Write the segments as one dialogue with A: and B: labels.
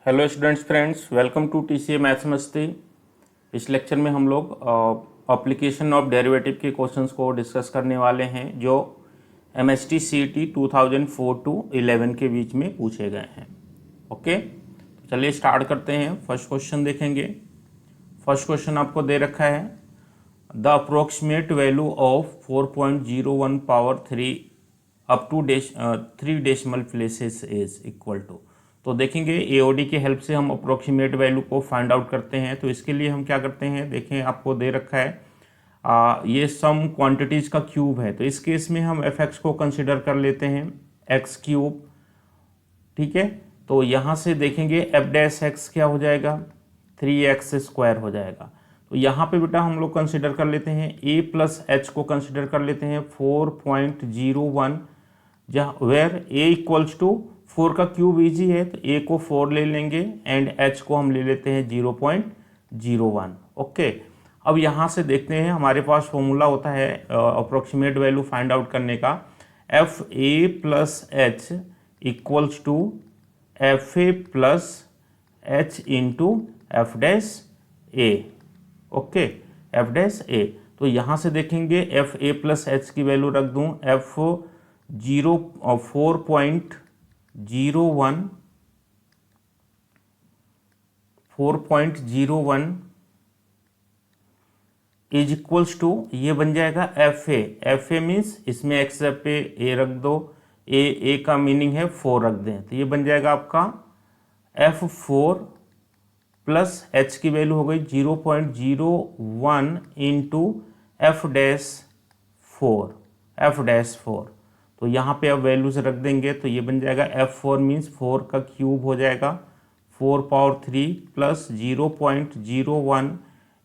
A: Hello students friends, welcome to TCA maths Masti. इस lecture में हम लोग एप्लीकेशन ऑफ डेरिवेटिव के क्वेश्चंस को डिस्कस करने वाले हैं जो एमएसटी सीईटी 2004 टू 11 के बीच में पूछे गए हैं। ओके, तो चलिए स्टार्ट करते हैं। फर्स्ट क्वेश्चन देखेंगे। फर्स्ट क्वेश्चन आपको दे रखा है the approximate value of 4.01 power 3 up to 3 decimal places is equal to. तो देखेंगे एओडी की हेल्प से हम अप्रोक्सीमेट वैल्यू को फाइंड आउट करते हैं। तो इसके लिए हम क्या करते हैं, देखें आपको दे रखा है ये सम क्वांटिटीज़ का क्यूब है। तो इस केस में हम एफ एक्स को कंसिडर कर लेते हैं एक्स क्यूब। ठीक है, तो यहाँ से देखेंगे एफ डैश एक्स क्या हो जाएगा, 3x स्क्वायर हो जाएगा। तो यहाँ पे बेटा हम लोग कंसिडर कर लेते हैं a प्लस एच को कंसिडर कर लेते हैं 4.01, जहाँ वेयर a इक्वल्स टू 4 का क्यूब इजी है तो a को 4 ले लेंगे एंड h को हम ले लेते हैं 0.01। ओके, अब यहाँ से देखते हैं हमारे पास फॉर्मूला होता है अप्रोक्सीमेट वैल्यू फाइंड आउट करने का, F A plus H equals to F A plus H into F dash A. Okay, F dash A. तो यहाँ से देखेंगे एफ ए प्लस एच की वैल्यू रख दूँ एफ 4.01 इज इक्वल्स टू, ये बन जाएगा एफ ए मीन्स इसमें एक्स पे ए रख दो, ए का मीनिंग है 4 रख दें, तो ये बन जाएगा आपका F4 प्लस एच की वैल्यू हो गई 0.01 इंटू एफ डैश 4। तो यहाँ पे अब वैल्यूज रख देंगे तो ये बन जाएगा F4 मीन्स 4 का क्यूब हो जाएगा 4 power 3 plus 0.01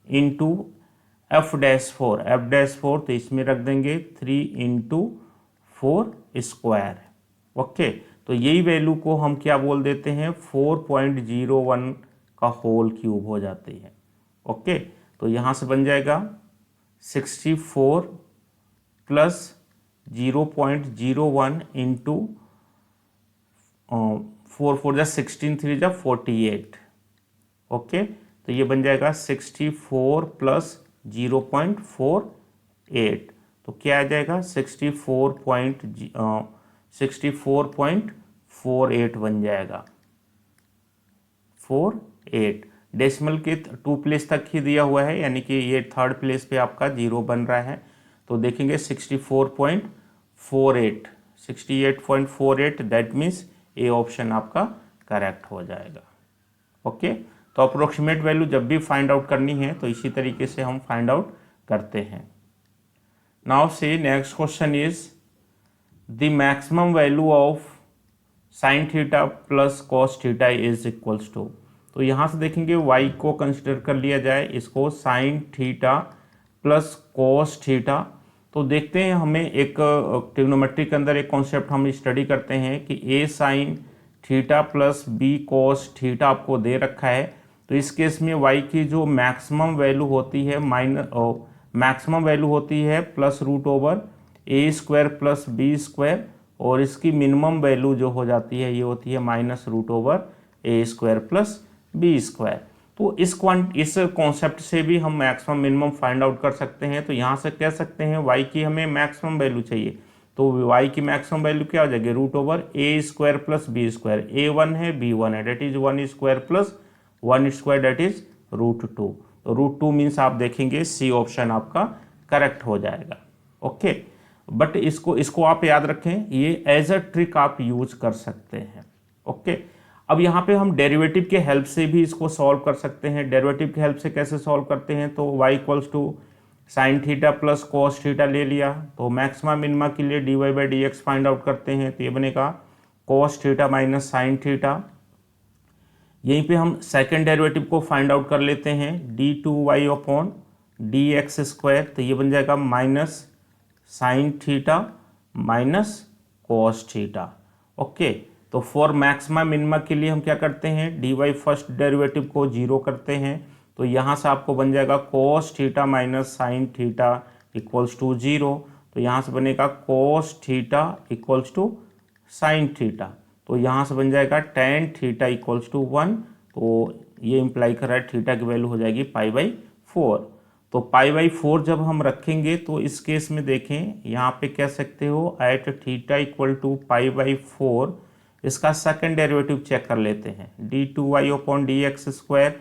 A: into F dash 4, तो इसमें रख देंगे 3 इंटू 4 स्क्वायर। ओके, तो यही वैल्यू को हम क्या बोल देते हैं 4.01 का होल क्यूब हो जाती है। ओके, तो यहाँ से बन जाएगा 64 प्लस 0.01 इंटू 4 4 जा 16 3 जा 48। ओके, तो ये बन जाएगा 64 प्लस 0.48, तो क्या आ जाएगा 64.48 बन जाएगा 48। डेसिमल के 2 प्लेस तक ही दिया हुआ है, यानी कि ये 3rd प्लेस पे आपका 0 बन रहा है। तो देखेंगे 68.48 दैट मीन्स ए ऑप्शन आपका करेक्ट हो जाएगा। ओके, तो अप्रोक्सीमेट वैल्यू जब भी फाइंड आउट करनी है तो इसी तरीके से हम फाइंड आउट करते हैं। नाउ से next question is the maximum value of sine theta plus cos theta is equals to. तो यहाँ से देखेंगे y को कंसिडर कर लिया जाए, इसको sign theta plus cos theta. तो देखते हैं, हमें एक ट्रिग्नोमेट्री के अंदर एक कॉन्सेप्ट हम स्टडी करते हैं कि a sign theta plus b cos theta आपको दे रखा है। तो इस केस में y की जो मैक्सिमम वैल्यू होती है plus root over a square plus b square, और इसकी मिनिमम वैल्यू जो हो जाती है ये होती है minus root over a square plus b square. तो इस कॉन्सेप्ट से भी हम मैक्सिमम मिनिमम फाइंड आउट कर सकते हैं। तो यहाँ से कह सकते हैं y की हमें मैक्सिमम वैल्यू चाहिए, तो y की मैक्सिमम वैल्यू क्या हो जाएगी root over a square plus b square. a1 है b1 है, that is 1 square plus 1 square that is root 2। तो रूट 2 मीन्स आप देखेंगे सी ऑप्शन आपका करेक्ट हो जाएगा। ओके, बट इसको आप याद रखें, ये एज अ ट्रिक आप यूज कर सकते हैं। ओके, अब यहाँ पे हम डेरिवेटिव के हेल्प से भी इसको सॉल्व कर सकते हैं। डेरिवेटिव की हेल्प से कैसे सॉल्व करते हैं, तो y equals to sine theta plus cos theta ले लिया, तो मैक्सिमा मिनिमा के लिए dy by D X find out करते हैं, तो ये बनेगा cos theta minus sine theta. यहीं पे हम सेकेंड डेरिवेटिव को फाइंड आउट कर लेते हैं d2y upon D x square, तो ये बन जाएगा minus sine theta minus cos theta. Okay, तो फॉर मैक्सिमा मिनिमा के लिए हम क्या करते हैं, dy फर्स्ट डेरिवेटिव को 0 करते हैं, तो यहाँ से आपको बन जाएगा cos theta minus sine theta equals to 0। तो यहाँ से बनेगा cos theta equals to sine theta, तो यहाँ से बन जाएगा टेन थीटा इक्वल्स टू 1 तो ये इम्प्लाई कर रहा है थीटा की वैल्यू हो जाएगी π/4। तो π/4 जब हम रखेंगे तो इस केस में देखें यहाँ पे कह सकते हो एट थीटा इक्वल टू π/4, इसका सेकंड डेरिवेटिव चेक कर लेते हैं। d2y/dx²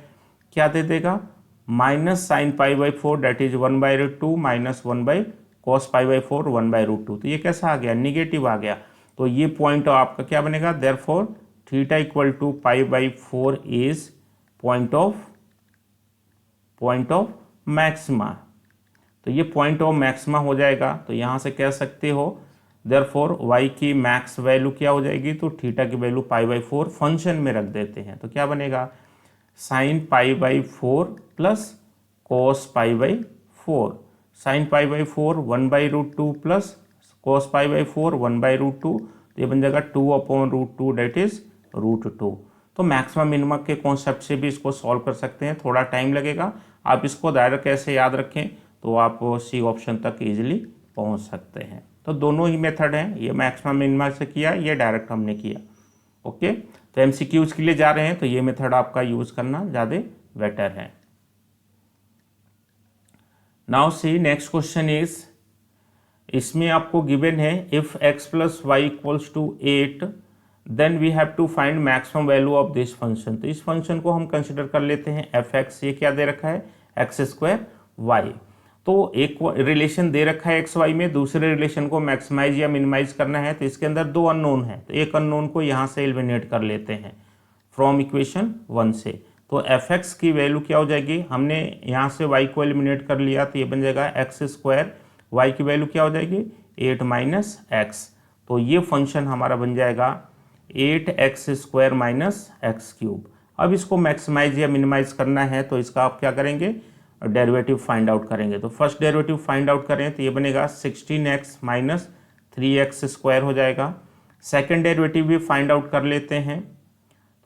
A: क्या दे देगा, minus sine π/4 that is 1/√2 minus 1/cos π/4 1/√2। तो ये कैसा आ गया, निगेटिव आ गया। तो ये पॉइंट आपका क्या बनेगा, therefore theta equal to π/4 is point of maxima. तो ये पॉइंट ऑफ मैक्सिमा हो जाएगा। तो यहाँ से कह सकते हो देयरफॉर y की मैक्स वैल्यू क्या हो जाएगी, तो थीटा की वैल्यू π/4 फंक्शन में रख देते हैं। तो क्या बनेगा, sine π/4 plus cos π/4, sine π/4 1/√2 plus cos π/4 1/√2, तो ये बन जाएगा 2/√2 डेट इज √2। तो मैक्सिमम मिनिमम के कॉन्सेप्ट से भी इसको सॉल्व कर सकते हैं, थोड़ा टाइम लगेगा। आप इसको डायरेक्ट कैसे याद रखें तो आप सी ऑप्शन तक इजीली पहुंच सकते हैं। तो दोनों ही मेथड हैं, ये मैक्सिमम मिनिमम से किया, ये डायरेक्ट हमने किया। ओके, तो एमसीक्यूज के लिए जा रहे हैं तो ये मेथड आपका यूज करना ज़्यादा बेटर है। Now see next question is, इसमें आपको गिवन है if x plus Y equals to 8 then we have to find maximum value of this function. तो इस फंक्शन को हम कंसिडर कर लेते हैं f(x), ये क्या दे रखा है x² y। तो एक रिलेशन दे रखा है एक्स वाई में, दूसरे रिलेशन को मैक्सिमाइज या मिनिमाइज करना है। तो इसके अंदर दो अननोन है, तो एक अननोन को यहाँ से एलिमिनेट कर लेते हैं फ्रॉम इक्वेशन 1 से। तो f(x) की वैल्यू क्या हो जाएगी, हमने यहाँ से y को एलिमिनेट कर लिया तो ये बन जाएगा x², y की वैल्यू क्या हो जाएगी 8 माइनस x। तो ये फंक्शन हमारा बन जाएगा 8x² माइनस x³। अब इसको मैक्सिमाइज या मिनिमाइज करना है तो इसका आप क्या करेंगे, डेरिवेटिव फाइंड आउट करेंगे। तो फर्स्ट डेरिवेटिव फाइंड आउट करें तो ये बनेगा 16x माइनस 3x² हो जाएगा। सेकंड डेरिवेटिव भी फाइंड आउट कर लेते हैं।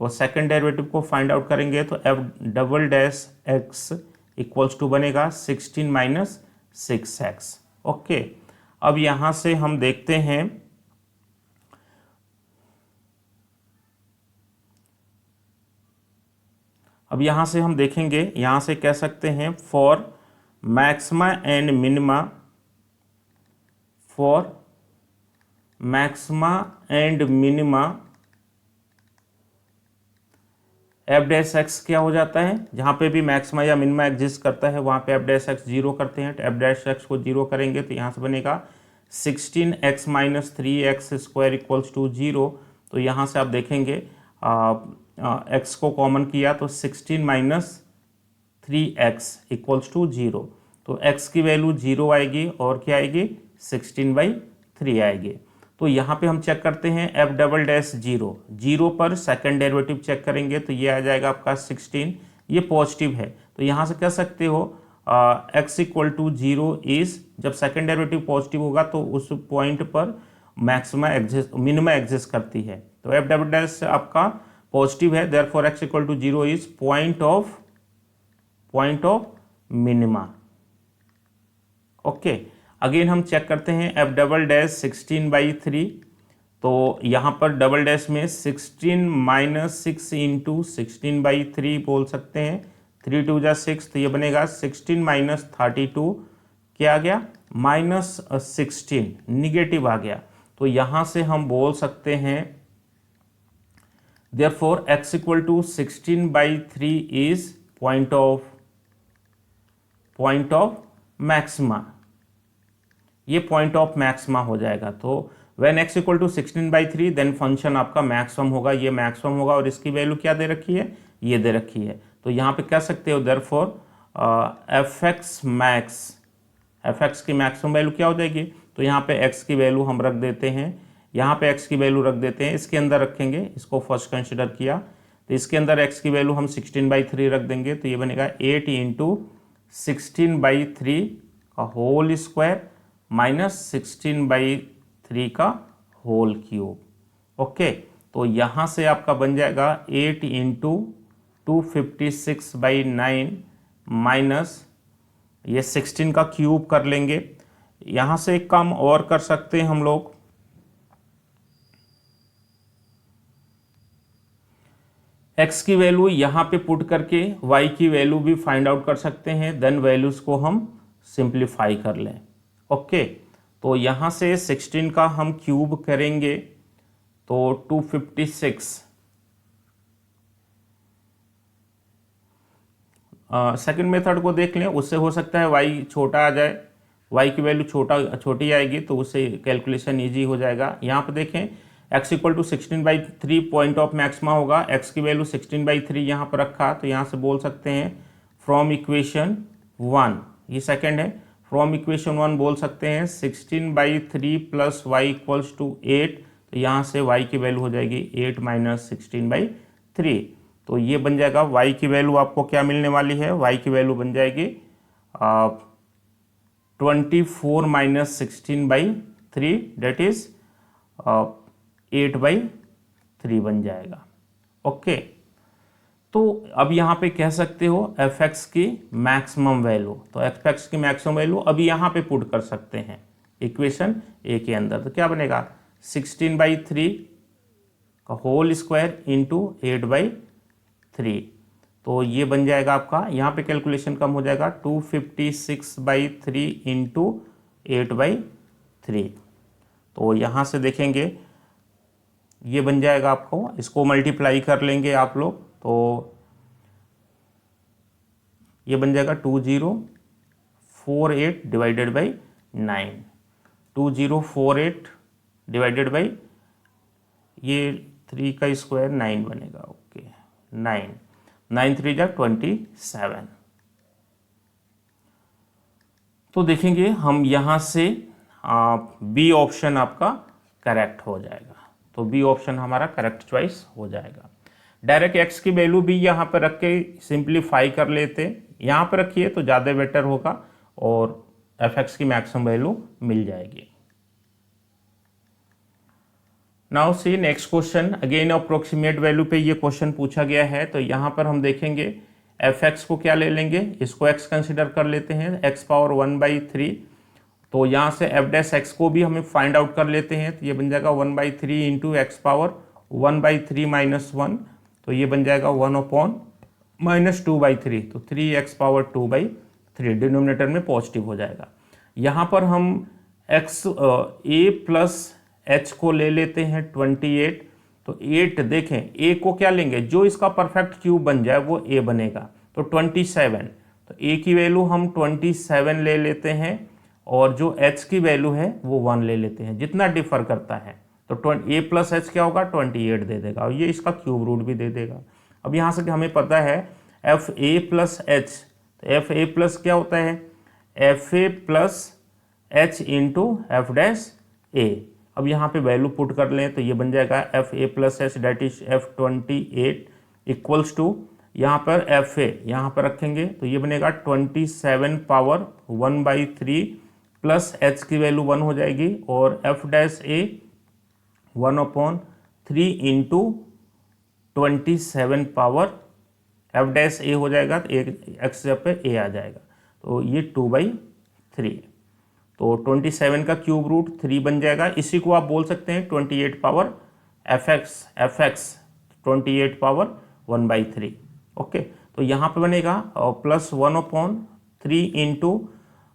A: तो सेकंड डेरिवेटिव को फाइंड आउट करेंगे तो f'(x) इक्वल्स टू बनेगा 16 माइनस 6x। ओके, अब यहाँ से हम देखते हैं, अब यहाँ से हम देखेंगे, यहाँ से कह सकते हैं for maxima and minima, for maxima and minima f'(x) क्या हो जाता है, जहाँ पे भी मैक्सिमा या मिनिमा एग्जिस्ट करता है वहाँ पे f'(x) 0 करते हैं। तो f'(x) को 0 करेंगे तो यहाँ से बनेगा 16x minus 3x² equals to 0। तो यहाँ से आप देखेंगे x को कॉमन किया तो 16 माइनस 3x इक्वल्स टू 0। तो x की वैल्यू 0 आएगी और क्या आएगी 16/3 आएगी। तो यहाँ पे हम चेक करते हैं f'(0), 0 पर सेकंड डेरिवेटिव चेक करेंगे तो ये आ जाएगा आपका 16, ये पॉजिटिव है। तो यहाँ से कह सकते हो x इक्वल टू 0 इज, जब सेकंड डेरिवेटिव पॉजिटिव होगा तो उस पॉइंट पर मैक्सिमा एग्जिस्ट मिनिमा एग्जिस्ट करती है। तो f' आपका पॉजिटिव है, therefore x equal to 0 is point of minima. Okay, again हम चेक करते हैं f' 16/3। तो यहाँ पर डबल डैश में 16 माइनस 6 इंटू 16/3 बोल सकते हैं, 3 2 जा 6, तो ये बनेगा 16 माइनस 32, क्या आ गया -16, निगेटिव आ गया। तो यहाँ से हम बोल सकते हैं therefore x equal to 16/3 is point of maxima, ये पॉइंट ऑफ मैक्सिमा हो जाएगा। तो when x equal to 16/3 then function आपका मैक्सिमम होगा, ये मैक्सिमम होगा और इसकी वैल्यू क्या दे रखी है, ये दे रखी है। तो यहाँ पे कह सकते हो therefore f(x) की मैक्सिमम वैल्यू क्या हो जाएगी, तो यहाँ पे x की वैल्यू हम रख देते हैं, यहाँ पे x की वैल्यू रख देते हैं, इसके अंदर रखेंगे, इसको फर्स्ट कंसिडर किया तो इसके अंदर x की वैल्यू हम 16/3 रख देंगे। तो ये बनेगा 8 इंटू 16/3 का होल स्क्वायर माइनस 16/3 का होल क्यूब। ओके, तो यहाँ से आपका बन जाएगा 8 इंटू 256/9 माइनस ये 16 का क्यूब कर लेंगे। यहाँ से एक काम और कर सकते हैं हम लोग, x की वैल्यू यहाँ पे पुट करके y की वैल्यू भी फाइंड आउट कर सकते हैं, देन वैल्यूज़ को हम सिंप्लीफाई कर लें। ओके, तो यहाँ से 16 का हम क्यूब करेंगे तो 256। सेकंड मेथड को देख लें, उससे हो सकता है y छोटा आ जाए, y की वैल्यू छोटी आएगी तो उससे कैलकुलेशन ईजी हो जाएगा। यहाँ पर देखें x equal to 16/3 point of maxima होगा, x की वैल्यू 16/3 यहाँ पर रखा, तो यहाँ से बोल सकते हैं फ्रॉम इक्वेशन 1, ये सेकंड है, फ्रॉम इक्वेशन 1 बोल सकते हैं 16/3 प्लस वाई इक्वल्स टू 8, तो यहाँ से y की वैल्यू हो जाएगी 8 माइनस 16/3, तो ये बन जाएगा y की वैल्यू आपको क्या मिलने वाली है, y की वैल्यू बन जाएगी 24 माइनस 16/3 डेट इज 8/3 बन जाएगा। ओके, तो अब यहाँ पे कह सकते हो fx की मैक्सिमम वैल्यू, तो fx की मैक्सिमम वैल्यू अभी यहाँ पे पुट कर सकते हैं इक्वेशन ए के अंदर, तो क्या बनेगा 16/3 का होल स्क्वायर इंटू 8/3, तो ये बन जाएगा आपका, यहाँ पे कैलकुलेशन कम हो जाएगा 256/3 इंटू 8/3, तो यहाँ से देखेंगे ये बन जाएगा आपको, इसको मल्टीप्लाई कर लेंगे आप लोग तो ये बन जाएगा 2048 डिवाइडेड बाई 9, 2048 डिवाइडेड बाई ये 3 का स्क्वायर 9 बनेगा। ओके, 9 3 जा 27, तो देखेंगे हम यहाँ से बी ऑप्शन आपका करेक्ट हो जाएगा, तो बी ऑप्शन हमारा करेक्ट चॉइस हो जाएगा। डायरेक्ट x की वैल्यू भी यहाँ पर रख के सिंप्लीफाई कर लेते, यहाँ पर रखिए तो ज़्यादा बेटर होगा और fx की मैक्सिमम वैल्यू मिल जाएगी। Now see next question, again approximate value पे ये क्वेश्चन पूछा गया है, तो यहाँ पर हम देखेंगे fx को क्या ले लेंगे, इसको x कंसिडर कर लेते हैं x पावर 1/3, तो यहाँ से f डैश x को भी हमें फाइंड आउट कर लेते हैं, तो ये बन जाएगा 1/3 इंटू एक्स पावर 1/3 माइनस 1, तो ये बन जाएगा 1/-2/3, तो 3x पावर 2/3 डिनोमिनेटर में पॉजिटिव हो जाएगा। यहाँ पर हम x a प्लस h को ले लेते हैं 28, तो 8 देखें a को क्या लेंगे, जो इसका परफेक्ट क्यूब बन जाए वो a बनेगा, तो 27, तो a की वैल्यू हम 27 ले लेते हैं और जो h की वैल्यू है वो 1 ले लेते हैं, जितना डिफर करता है, तो a प्लस एच क्या होगा 28 दे देगा और ये इसका क्यूब रूट भी दे देगा। अब यहाँ से हमें पता है एफ ए प्लस एच, तो एफ ए प्लस क्या होता है f A plus H into F dash a. अब यहाँ पे वैल्यू पुट कर लें तो ये बन जाएगा F A plus H that is F28 equals to, यहाँ पर एफ ए यहाँ पर रखेंगे तो ये बनेगा 27 पावर 1/3 प्लस एच की वैल्यू 1 हो जाएगी और एफ डैश ए 1/3 इंटू 27 पावर एफ डैश ए हो जाएगा, तो एक एक्स पे ए आ जाएगा, तो ये 2/3, तो 27 का क्यूब रूट 3 बन जाएगा। इसी को आप बोल सकते हैं 28 power F x 28 power 1/3। Okay, तो यहाँ पे बनेगा प्लस 1/3 इंटू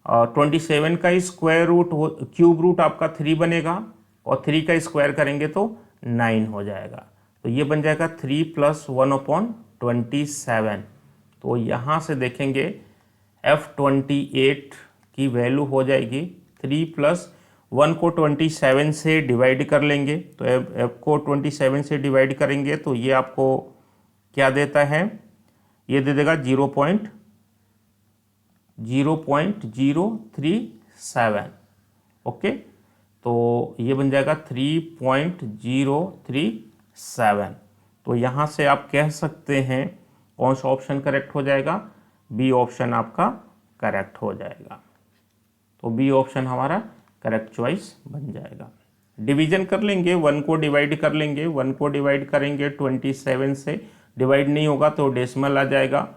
A: 27 का स्क्वायर रूट क्यूब रूट आपका 3 बनेगा और 3 का स्क्वायर करेंगे तो 9 हो जाएगा, तो ये बन जाएगा 3 प्लस 1/27। तो यहाँ से देखेंगे F28 की वैल्यू हो जाएगी 3 प्लस 1 को 27 से डिवाइड कर लेंगे, तो F को 27 से डिवाइड करेंगे तो ये आपको क्या देता है, ये दे देगा 0.037। ओके, तो ये बन जाएगा 3.037। तो यहाँ से आप कह सकते हैं कौन सा ऑप्शन करेक्ट हो जाएगा, बी ऑप्शन आपका करेक्ट हो जाएगा, तो बी ऑप्शन हमारा करेक्ट चॉइस बन जाएगा। डिवीजन कर लेंगे, 1 को डिवाइड कर लेंगे, 1 को डिवाइड करेंगे 27 से, डिवाइड नहीं होगा तो डेसिमल आ जाएगा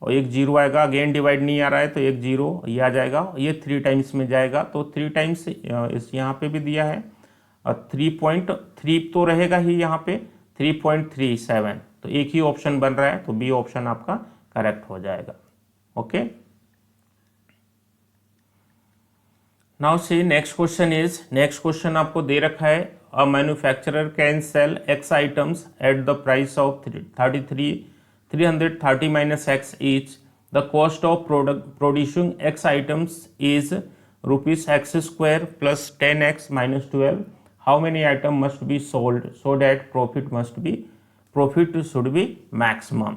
A: और एक जीरो आएगा, अगेन डिवाइड नहीं आ रहा है तो एक जीरो ये आ जाएगा, ये 3 टाइम्स में जाएगा, तो 3 टाइम्स इस यहाँ पे भी दिया है 3.3 तो रहेगा ही यहाँ पे 3.37, तो एक ही ऑप्शन बन रहा है, तो बी ऑप्शन आपका करेक्ट हो जाएगा। Okay, now see next question is, next question आपको दे रखा है, a manufacturer can sell x items at the price of 330 minus x each, the cost of producing x items is rupees x square plus 10x minus 12, how many item must be sold so that profit should be maximum.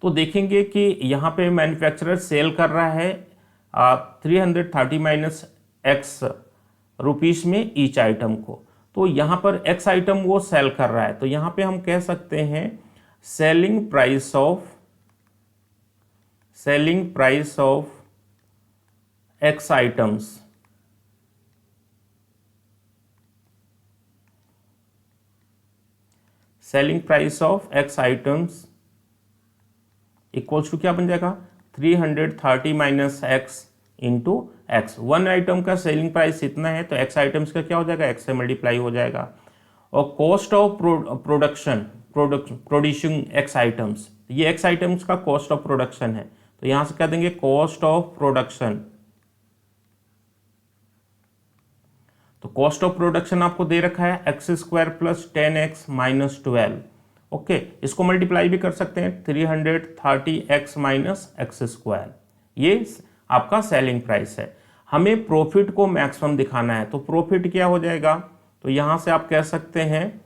A: तो देखेंगे कि यहाँ पे manufacturer cell कर रहा है 330 minus x rupees में each item को, तो यहाँ पर एक्स आइटम वो सेल कर रहा है, तो यहाँ पे हम कह सकते हैं selling price of X items equals to क्या बन जाएगा 330 minus X into X. One item का सेलिंग प्राइस इतना है तो एक्स आइटम्स का क्या हो जाएगा, एक्स से मल्टीप्लाई हो जाएगा। और cost of producing x items, ये एक्स आइटम्स का कॉस्ट ऑफ प्रोडक्शन है, तो यहां से कह देंगे कॉस्ट ऑफ प्रोडक्शन। तो कॉस्ट ऑफ प्रोडक्शन आपको दे रखा है x square plus 10x minus 12। Okay, इसको मल्टीप्लाई भी कर सकते हैं 330x माइनस एक्स स्क्वायर, ये आपका सेलिंग प्राइस है। हमें प्रॉफिट को मैक्सिमम दिखाना है, तो प्रॉफिट क्या हो जाएगा, तो यहां से आप कह सकते हैं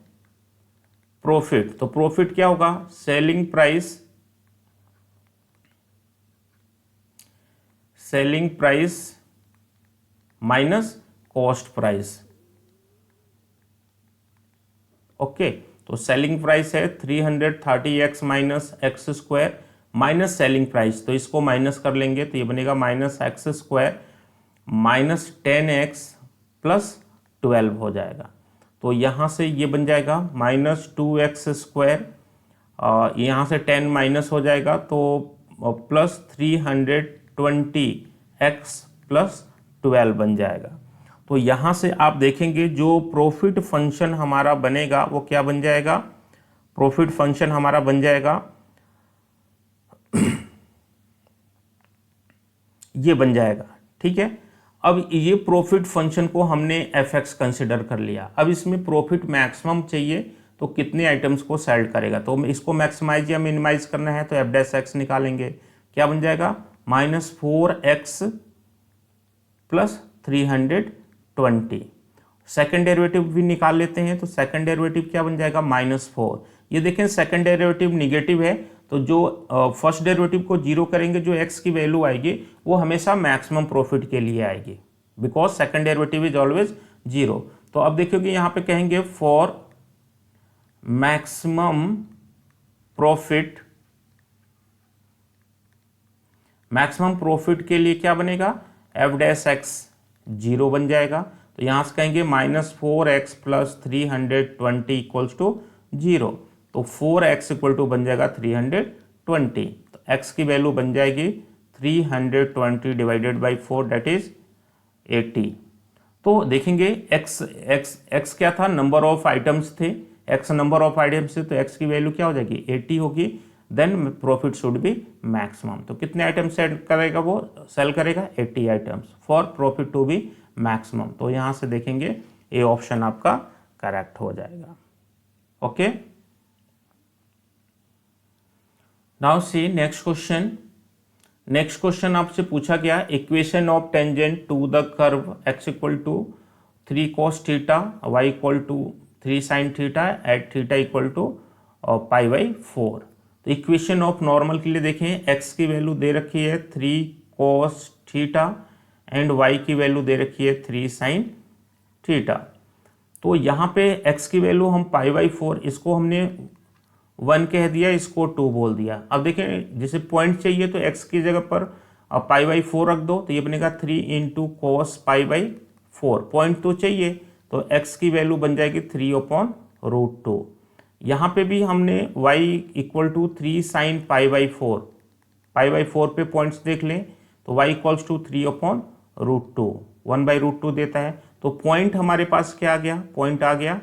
A: प्रॉफिट, तो प्रॉफिट क्या होगा selling price minus cost price. Okay, तो सेलिंग प्राइस है 330x minus x square minus selling price, तो इसको माइनस कर लेंगे तो ये बनेगा minus x square minus 10x plus 12 हो जाएगा। तो यहाँ से ये बन जाएगा माइनस 2x स्क्वायर, यहाँ से 10 माइनस हो जाएगा तो प्लस 320x प्लस 12 बन जाएगा। तो यहाँ से आप देखेंगे जो प्रॉफिट फंक्शन हमारा बनेगा वो क्या बन जाएगा, प्रॉफिट फंक्शन हमारा बन जाएगा ये बन जाएगा। ठीक है, अब ये प्रॉफिट फंक्शन को हमने fx कंसिडर कर लिया, अब इसमें प्रॉफिट मैक्सिमम चाहिए तो कितने आइटम्स को सेल करेगा, तो इसको मैक्सिमाइज या मिनिमाइज करना है तो f डैश x निकालेंगे, क्या बन जाएगा minus 4x plus 320। Second derivative भी निकाल लेते हैं, तो सेकेंड डेरिवेटिव क्या बन जाएगा माइनस 4। ये देखें सेकेंड डेरिवेटिव निगेटिव है, तो जो फर्स्ट डेरिवेटिव को जीरो करेंगे जो x की वैल्यू आएगी वो हमेशा मैक्सिमम प्रॉफिट के लिए आएगी, because second derivative is always zero. तो अब देखिए कि यहाँ पे कहेंगे फॉर मैक्सिमम प्रॉफिट के लिए क्या बनेगा f डैश x जीरो बन जाएगा, तो यहाँ से कहेंगे minus 4x plus 320 equals to zero, तो 4x इक्वल टू बन जाएगा 320, तो x की वैल्यू बन जाएगी 320 डिवाइडेड बाई 4 दैट इज 80। तो देखेंगे x क्या था, नंबर ऑफ आइटम्स थे, x नंबर ऑफ आइटम्स थे, तो x की वैल्यू क्या हो जाएगी 80 होगी, then profit should be maximum. तो कितने आइटम सेल करेगा, वो सेल करेगा 80 items for profit to be maximum. तो यहाँ से देखेंगे ए ऑप्शन आपका करेक्ट हो जाएगा। Okay, now see next question. Next question आपसे पूछा गया equation of tangent to the curve x equal to 3 cos theta y equal to 3 sin theta at theta equal to pi by 4। तो equation of normal के लिए देखें x की value दे रखी है 3 cos थीटा एंड y की value दे रखी है 3 sin थीटा। तो यहाँ पे x की वैल्यू हम पाई बाई 4, इसको हमने 1 कह दिया, इसको 2 बोल दिया। अब देखें जैसे पॉइंट चाहिए तो x की जगह पर पाई बाई 4 रख दो, तो ये बनेगा 3 into cos pi by 4। Point तो चाहिए तो x की वैल्यू बन जाएगी 3/√2। यहाँ पे भी हमने y equal to 3 sine pi by 4, pi by 4 पे पॉइंट्स देख लें तो y इक्वल्स टू 3/√2, 1/√2 देता है। तो पॉइंट हमारे पास क्या आ गया, पॉइंट आ गया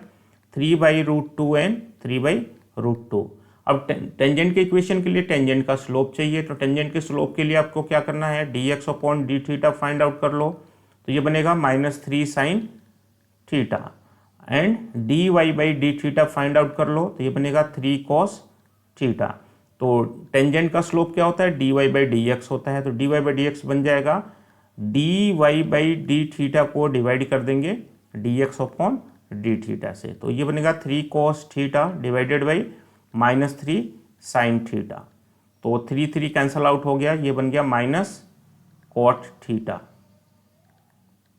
A: 3/√2 एंड 3/√2। अब टेंजेंट के इक्वेशन के लिए टेंजेंट का स्लोप चाहिए, तो टेंजेंट के स्लोप के लिए आपको क्या करना है, dx upon D theta find out कर लो। तो ये बनेगा -3 sine theta, and dy by D theta find out कर लो, तो ये बनेगा 3 cos थीटा। तो टेंजेंट का स्लोप क्या होता है, dy बाई डी एक्स होता है, तो dy बाई डी एक्स बन जाएगा dy बाई डी थीटा को डिवाइड कर देंगे dx अपॉन डी थीटा से, तो ये बनेगा 3 cos theta divided by -3 sign theta. तो 3 कैंसल आउट हो गया, ये बन गया माइनस cot थीटा।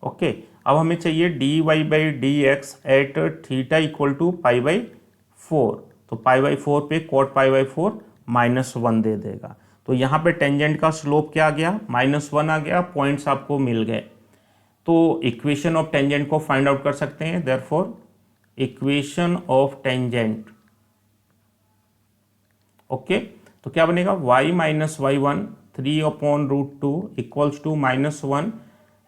A: ओके, अब हमें चाहिए dy by D x at theta equal to π/4, तो π/4 पे cot π/4 -1 दे देगा। तो यहाँ पे टेंजेंट का स्लोप क्या आ गया, -1 आ गया, पॉइंट्स आपको मिल गए। तो इक्वेशन ऑफ टेंजेंट को फाइंड आउट कर सकते हैं, therefore equation of tangent. Okay, तो क्या बनेगा, y minus y1 3/√2 equals to -1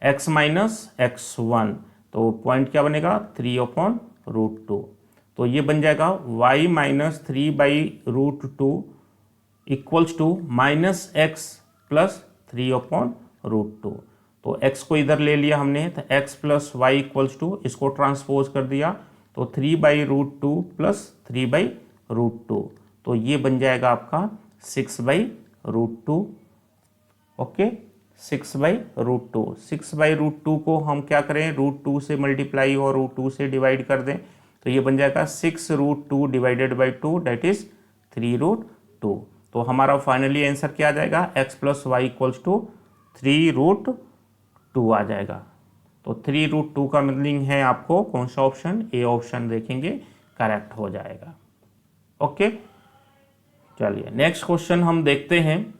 A: x minus x1, तो पॉइंट क्या बनेगा 3/√2। तो ये बन जाएगा y minus 3/√2 equals to -x plus 3/√2। तो x को इधर ले लिया हमने, तो x plus Y equals to, इसको ट्रांसपोज कर दिया, तो 3/√2 प्लस 3/√2, तो ये बन जाएगा आपका 6/√2। ओके, 6/√2। 6/√2 को हम क्या करें, √2 से मल्टीप्लाई और √2 से डिवाइड कर दें, तो ये बन जाएगा 6√2 डिवाइडेड बाई 2, दैट इज 3√2। तो हमारा फाइनली आंसर क्या आ जाएगा, x plus Y equals to 3√2 आ जाएगा। तो 3√2 का मीनिंग है आपको कौन सा ऑप्शन, ए ऑप्शन देखेंगे, करेक्ट हो जाएगा। ओके, चलिए नेक्स्ट क्वेश्चन हम देखते हैं।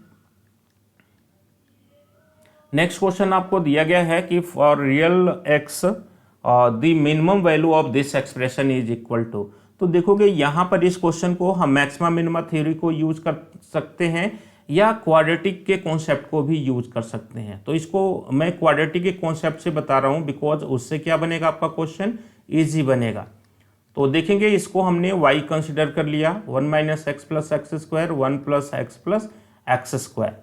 A: नेक्स्ट क्वेश्चन आपको दिया गया है कि for real x the minimum value of this expression is equal to. तो देखोगे यहाँ पर इस क्वेश्चन को हम मैक्सिमा मिनिमा थ्योरी को यूज कर सकते हैं या क्वाड्रेटिक के कॉन्सेप्ट को भी यूज कर सकते हैं। तो इसको मैं क्वाड्रेटिक के कॉन्सेप्ट से बता रहा हूँ, बिकॉज उससे क्या बनेगा, आपका क्वेश्चन इजी बनेगा। तो देखेंगे, इसको हमने y कंसिडर कर लिया, 1 minus X plus X square, 1 plus X square.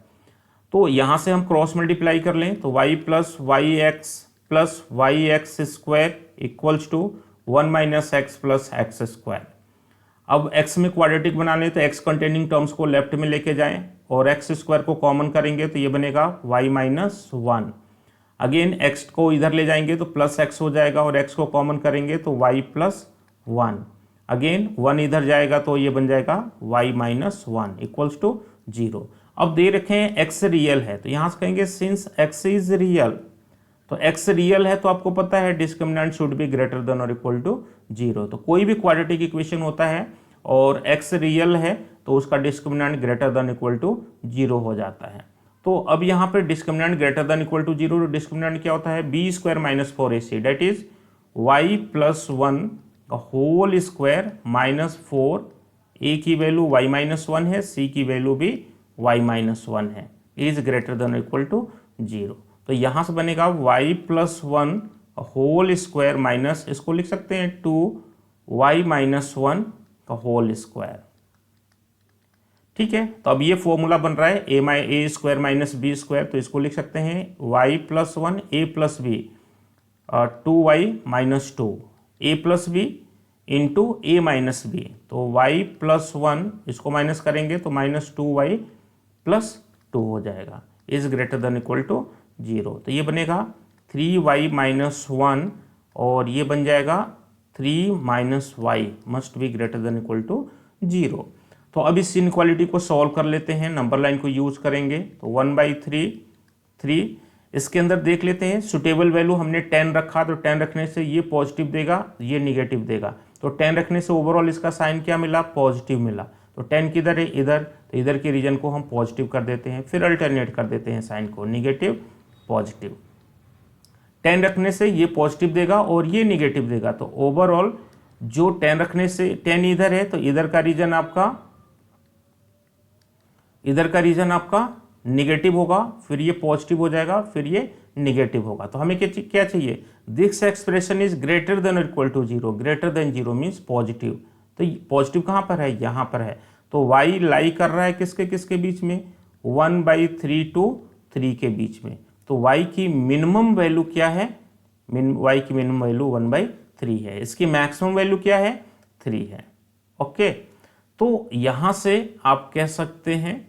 A: तो यहाँ से हम क्रॉस मल्टीप्लाई कर लें, तो y plus Y X square equals to 1 minus X plus X square. अब x में क्वाड्रेटिक बना लें, तो x कंटेनिंग टर्म्स को लेफ्ट में लेके जाएं और एक्स स्क्वायर को कॉमन करेंगे, तो ये बनेगा y माइनस 1। अगेन x को इधर ले जाएंगे तो प्लस x हो जाएगा, और x को कॉमन करेंगे तो y प्लस 1। अगेन 1 इधर जाएगा तो ये बन जाएगा y माइनस 1 इक्वल्स टू 0। अब दे रखे हैं x रियल है, तो यहाँ से कहेंगे सिंस x इज रियल, तो x रियल है तो आपको पता है discriminant should be greater than और इक्वल टू 0। तो कोई भी क्वाड्रेटिक इक्वेशन होता है और x रियल है तो उसका discriminant greater than equal to 0 हो जाता है। तो अब यहाँ पर discriminant greater than equal to 0, discriminant क्या होता है, b square minus 4ac, that is y plus 1 whole square minus 4, a की वैल्यू y माइनस 1 है, c की वैल्यू भी y माइनस 1 है, is greater than equal to 0। तो यहाँ से बनेगा y plus 1 whole square minus, इसको लिख सकते हैं 2y माइनस 1 का होल स्क्वायर। ठीक है, तो अब ये फॉर्मूला बन रहा है a square minus B square, तो इसको लिख सकते हैं y plus 1 a plus B 2y minus 2 a plus B into A minus B, तो y प्लस 1 इसको माइनस करेंगे तो माइनस 2y प्लस 2 हो जाएगा, is greater than equal to 0। तो ये बनेगा 3y माइनस 1 और ये बन जाएगा 3 minus Y must be greater than equal to 0। तो अब इस इनइक्वालिटी को सॉल्व कर लेते हैं, नंबर लाइन को यूज करेंगे, तो 1/3 इसके अंदर देख लेते हैं सुटेबल वैल्यू हमने 10 रखा, तो 10 रखने से ये पॉजिटिव देगा, ये निगेटिव देगा, तो 10 रखने से ओवरऑल इसका साइन क्या मिला, पॉजिटिव मिला। तो 10 किधर है, इधर, तो इधर के रीजन को हम पॉजिटिव कर देते हैं, फिर अल्टरनेट कर देते हैं साइन को, निगेटिव पॉजिटिव। 10 रखने से ये पॉजिटिव देगा और ये निगेटिव देगा, तो ओवरऑल जो 10 रखने से 10 इधर है तो इधर का रीजन आपका निगेटिव होगा, फिर ये पॉजिटिव हो जाएगा, फिर ये निगेटिव होगा। तो हमें क्या चाहिए, this expression is greater than और equal to 0, greater than 0 means positive. तो पॉजिटिव कहाँ पर है, यहाँ पर है, तो y लाई कर रहा है किसके किसके बीच में, 1/3 to 3 के बीच में। तो y की मिनिमम वैल्यू क्या है, y की मिनिमम वैल्यू 1/3 है। इसकी मैक्सिमम वैल्यू क्या है, 3 है। ओके, तो यहाँ से आप कह सकते हैं,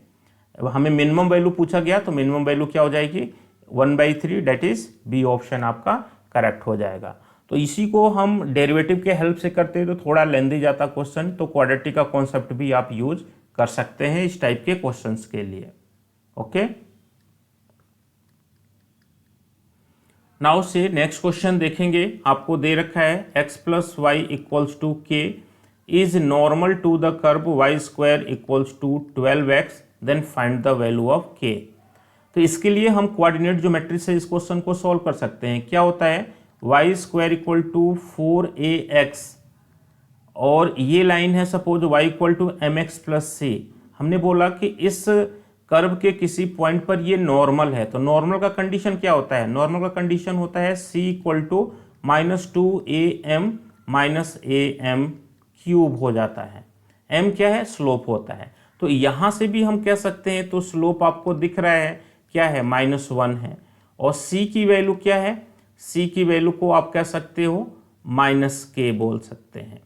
A: हमें मिनिमम वैल्यू पूछा गया तो मिनिमम वैल्यू क्या हो जाएगी, 1/3, डेट इज बी ऑप्शन आपका करेक्ट हो जाएगा। तो इसी को हम डेरिवेटिव के हेल्प से करते हैं तो थोड़ा लेंदी जाता क्वेश्चन, तो क्वाड्रेटिक का कॉन्सेप्ट भी आप यूज कर सकते हैं इस टाइप के क्वेश्चंस के लिए। ओके, नाउ से नेक्स्ट क्वेश्चन देखेंगे। आपको दे रखा है x + y = k is normal to the curve y² = 12x, then find the value of k। तो इसके लिए हम कोऑर्डिनेट ज्योमेट्री से इस क्वेश्चन को सॉल्व कर सकते हैं। क्या होता है, y² = 4ax और ये लाइन है सपोज y = mx + c। हमने बोला कि इस कर्व के किसी पॉइंट पर ये नॉर्मल है, तो नॉर्मल का कंडीशन क्या होता है, नॉर्मल का कंडीशन होता है c = -2am - am³ हो जाता है। m क्या है, स्लोप होता है। तो यहाँ से भी हम कह सकते हैं, तो स्लोप आपको दिख रहा है क्या है, -1 है। और c की वैल्यू क्या है, c की वैल्यू को आप कह सकते हो -k बोल सकते हैं।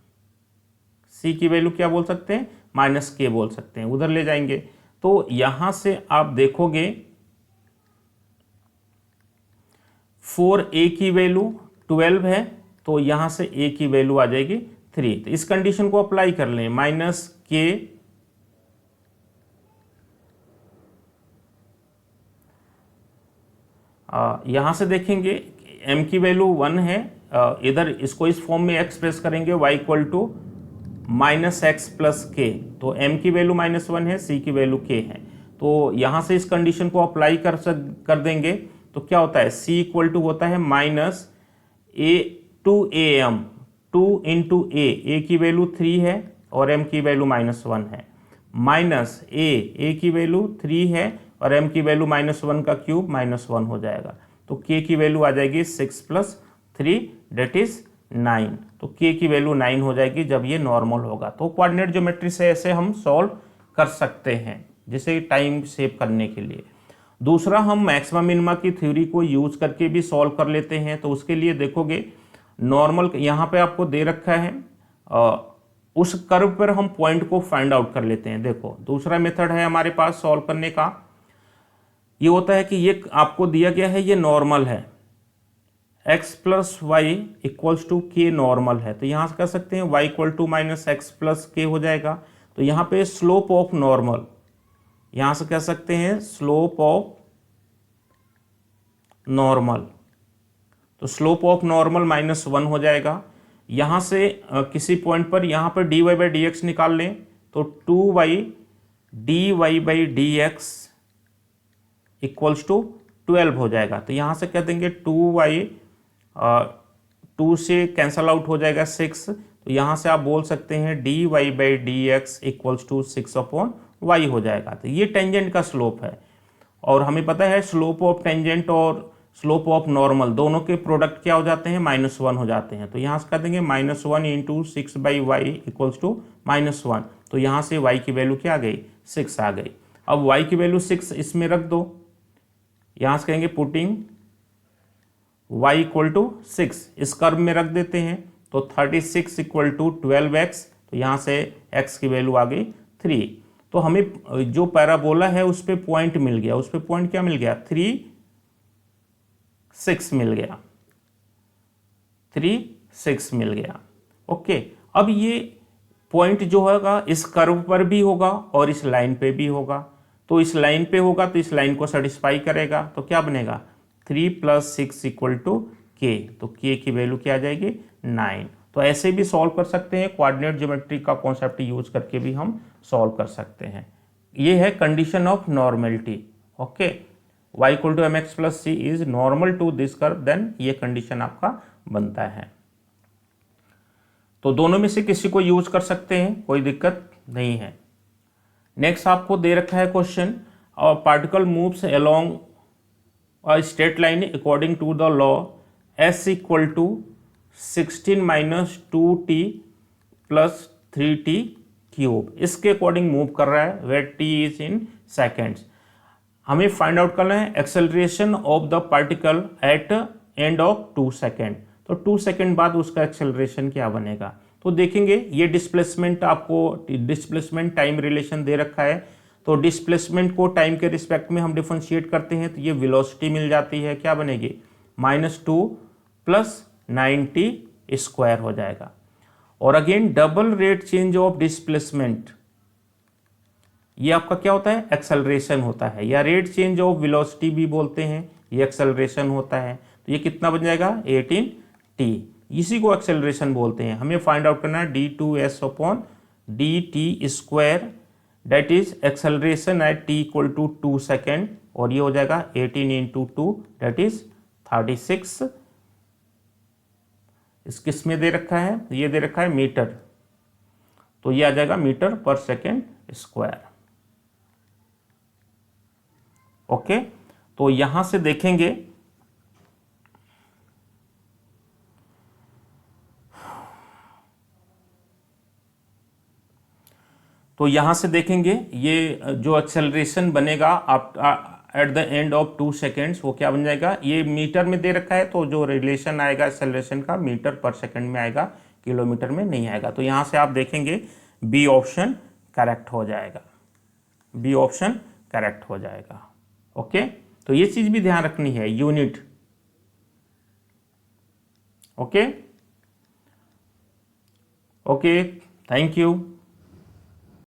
A: c की वैल्यू क्या बोल सकते हैं, -k बोल सकते हैं, उधर ले जाएंगे। तो यहाँ से आप देखोगे 4a की वैल्यू 12 है, तो यहाँ से a की वैल्यू आ जाएगी 3। तो इस कंडीशन को अप्लाई कर लें, -k यहाँ से देखेंगे m की वैल्यू 1 है, इधर इसको इस फॉर्म में एक्सप्रेस करेंगे y = -x + k। तो m की वैल्यू -1 है, c की वैल्यू k है। तो यहाँ से इस कंडीशन को अप्लाई कर देंगे तो क्या होता है, c = होता है -a/am, 2 × a की वैल्यू 3 है और m की वैल्यू -1 है, माइनस a की वैल्यू 3 है और m की वैल्यू -1 का क्यूब -1 हो जाएगा। तो k की वैल्यू आ जाएगी 6 + 3 डेट इज 9। तो k की वैल्यू 9 हो जाएगी जब ये नॉर्मल होगा। तो कोऑर्डिनेट ज्योमेट्री से ऐसे हम सॉल्व कर सकते हैं, जिसे टाइम सेव करने के लिए। दूसरा, हम मैक्सिमा मिनिमा की थ्योरी को यूज करके भी सॉल्व कर लेते हैं। तो उसके लिए देखोगे नॉर्मल यहाँ पे आपको दे रखा है, उस कर्व पर हम पॉइंट को फाइंड आउट कर लेते हैं। देखो दूसरा मेथड है हमारे पास सॉल्व करने का, ये होता है कि ये आपको दिया गया है, ये नॉर्मल है, x + y = k नॉर्मल है। तो यहाँ से कह सकते हैं y = -x + k हो जाएगा। तो यहाँ पे स्लोप ऑफ नॉर्मल, यहाँ से कह सकते हैं स्लोप ऑफ नॉर्मल, तो स्लोप ऑफ नॉर्मल -1 हो जाएगा। यहाँ से किसी पॉइंट पर यहाँ पर dy/dx निकाल लें तो 2y dy/dx = 12 हो जाएगा। तो यहाँ से कह देंगे 2y, 2 से कैंसल आउट हो जाएगा 6। तो यहाँ से आप बोल सकते हैं dy/dx = 6/y हो जाएगा। तो ये टेंजेंट का स्लोप है और हमें पता है स्लोप ऑफ टेंजेंट और स्लोप ऑफ नॉर्मल दोनों के प्रोडक्ट क्या हो जाते हैं, -1 हो जाते हैं। तो यहाँ से कह देंगे -1 × 6/y = -1। तो यहाँ से y की वैल्यू क्या आ गई, 6 आ गई। अब y की वैल्यू 6 इसमें रख दो, यहाँ से कहेंगे पुटिंग y = 6 इस कर्व में रख देते हैं। तो 36 = 12x, तो यहाँ से x की वैल्यू आ गई 3। तो हमें जो पैराबोला है उस पर पॉइंट मिल गया, उस पर पॉइंट क्या मिल गया, 3, 6 मिल गया, 3, 6 मिल गया। ओके, अब ये पॉइंट जो होगा इस कर्व पर भी होगा और इस लाइन पे भी होगा। तो इस लाइन पे होगा तो इस लाइन को सेटिस्फाई करेगा। तो क्या बनेगा, 3 + 6 = k। तो k की वैल्यू क्या आ जाएगी, 9। तो ऐसे भी सॉल्व कर सकते हैं, कोऑर्डिनेट ज्योमेट्री का कॉन्सेप्ट यूज करके भी हम सॉल्व कर सकते हैं। ये है condition of normality. Okay, y = mx + c is normal to this curve, then ये कंडीशन आपका बनता है। तो दोनों में से किसी को यूज कर सकते हैं, कोई दिक्कत नहीं है। नेक्स्ट आपको दे रखा है क्वेश्चन, और particle moves along a straight line according to the law s = 16 - 2t + 3t cube, इसके अकॉर्डिंग मूव कर रहा है, where t is in seconds. हमें फाइंड आउट करना है acceleration of the particle at end of 2 second. तो 2 second बाद उसका एक्सेलरेशन क्या बनेगा। तो देखेंगे ये डिस्प्लेसमेंट, आपको डिस्प्लेसमेंट टाइम रिलेशन दे रखा है, तो डिस्प्लेसमेंट को टाइम के रिस्पेक्ट में हम डिफरेंशिएट करते हैं तो ये वेलोसिटी मिल जाती है, क्या बनेगी -2 + 90 स्क्वायर हो जाएगा। और again double rate change of displacement, ये आपका क्या होता है, एक्सेलरेशन होता है, या रेट चेंज ऑफ वेलोसिटी भी बोलते हैं, ये एक्सेलरेशन होता है। तो ये कितना बन जाएगा 18t, इसी को एक्सेलरेशन बोलते हैं। हमें फाइंड आउट करना है d2s/dt², that is acceleration at t = 2 second, और ये हो जाएगा 18 × 2 दैट इज 36। इस किस में दे रखा है, ये दे रखा है मीटर, तो ये आ जाएगा मीटर/सेकेंड²। ओके, तो यहां से देखेंगे ये जो एक्सेलरेशन बनेगा आप at the end of 2 seconds, वो क्या बन जाएगा, ये मीटर में दे रखा है, तो जो रिलेशन आएगा एक्सेलरेशन का मीटर/सेकेंड में आएगा, किलोमीटर में नहीं आएगा। तो यहां से आप देखेंगे बी ऑप्शन करेक्ट हो जाएगा, बी ऑप्शन करेक्ट हो जाएगा। ओके, तो ये चीज भी ध्यान रखनी है, यूनिट। Okay, thank you.